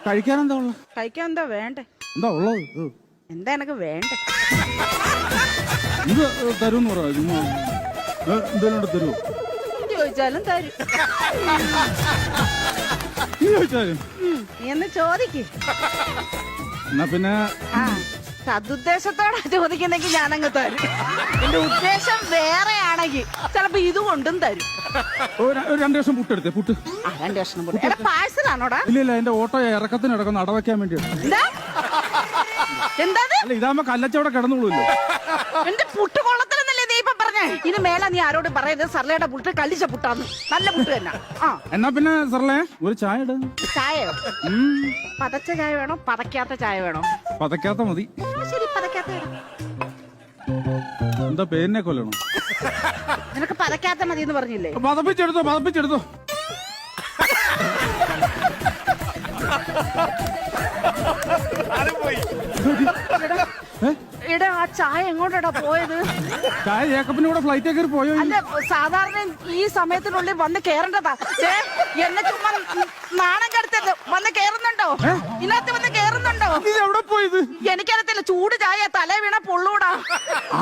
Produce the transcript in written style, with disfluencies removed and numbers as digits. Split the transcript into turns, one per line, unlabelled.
കഴിക്കാൻ എന്താ ഉള്ളത്?
കഴിക്കാൻ എന്താ വേണ്ടേ?
എന്താ ഉള്ളത്?
എന്താ എനക്ക് വേണ്ടേ?
ഇത് തരുമെന്ന് പറയാ. എന്തെങ്കിലും തരുമോ?
ചോദിച്ചാലും തരും.
നീ ചോദിച്ചാലും
നീ എന്ന് ചോദിക്ക്.
എന്നാ പിന്നെ
സതുദ്ദേശത്തോടെ ചോദിക്കുന്നെങ്കിൽ ഞാനങ്ങ് തരും. എന്റെ ഉദ്ദേശം വേറെ ആണെങ്കിൽ ചിലപ്പോ ഇത് കൊണ്ടും തരും.
ഒരു 2 വർഷം പുട്ടെടുത്തേ. പുട്ട്
2 വർഷം പാഴ്സലാണോടാ?
ഇല്ല, എന്റെ ഓട്ടോ ഇറക്കത്തിന് ഇടക്കുന്ന അടവയ്ക്കാൻ വേണ്ടിയാണ്.
എന്താ
അല്ല, ഇതാകുമ്പോ കല്ലച്ചവിടെ കിടന്നുള്ളൂല്ലോ.
എന്റെ പുട്ട് കൊള്ളത്തിലെന്നല്ലേ നീ ഇപ്പൊ പറഞ്ഞേ? ഇനി മേല നീ ആരോടും പറയരുത് സർലയുടെ പുട്ട് കല്ലിച്ച പുട്ടാന്ന്. നല്ല പുട്ട് തന്നെ.
എന്നാ പിന്നെ സർലേ ഒരു ചായ ഇട.
ചായയോ? പതച്ച ചായ വേണോ പതക്കാത്ത ചായ വേണോ?
പതക്കാത്ത മതി.
ശരി, പതക്കാത്ത വേണം.
എന്താ പേരിനെ കൊല്ലണം?
നിനക്ക് പതക്കാത്ത മതി എന്ന് പറഞ്ഞില്ലേ?
പതപ്പിച്ചെടുത്തോ.
എടാ, ആ ചായ എങ്ങോട്ടാ പോയത്?
ചായ ജേക്കബിന്റെ കൂടെ ഫ്ലൈറ്റ് കയറി പോയോ?
അല്ല, സാധാരണ ഈ സമയത്തിനുള്ളിൽ വന്ന് കേറേണ്ടതാ. എന്നെ ചുമ്മാ നാണം കെടുത്തത്. വന്ന് കേറുന്നുണ്ടോ? ഇതിനകത്ത് വന്ന് കേറുന്നുണ്ടോ?
എവിടെ പോയത്?
എനിക്കറിയത്തില്ല. ചൂട് ചായ തലേ വീണ പൊള്ളൂടാ.